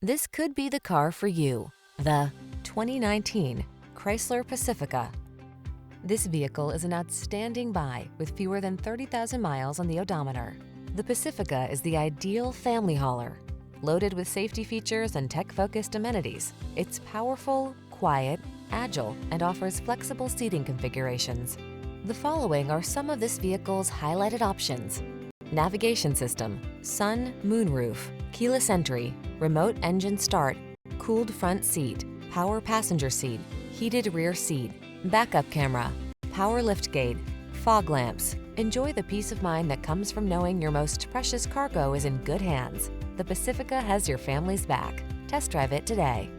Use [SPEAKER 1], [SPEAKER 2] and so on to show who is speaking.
[SPEAKER 1] This could be the car for you. The 2019 Chrysler Pacifica. This vehicle is an outstanding buy with fewer than 30,000 miles on the odometer. The Pacifica is the ideal family hauler. Loaded with safety features and tech-focused amenities, it's powerful, quiet, agile, and offers flexible seating configurations. The following are some of this vehicle's highlighted options: navigation system, sun, moonroof, keyless entry, remote engine start, cooled front seat, power passenger seat, heated rear seat, backup camera, power liftgate, fog lamps. Enjoy the peace of mind that comes from knowing your most precious cargo is in good hands. The Pacifica has your family's back. Test drive it today.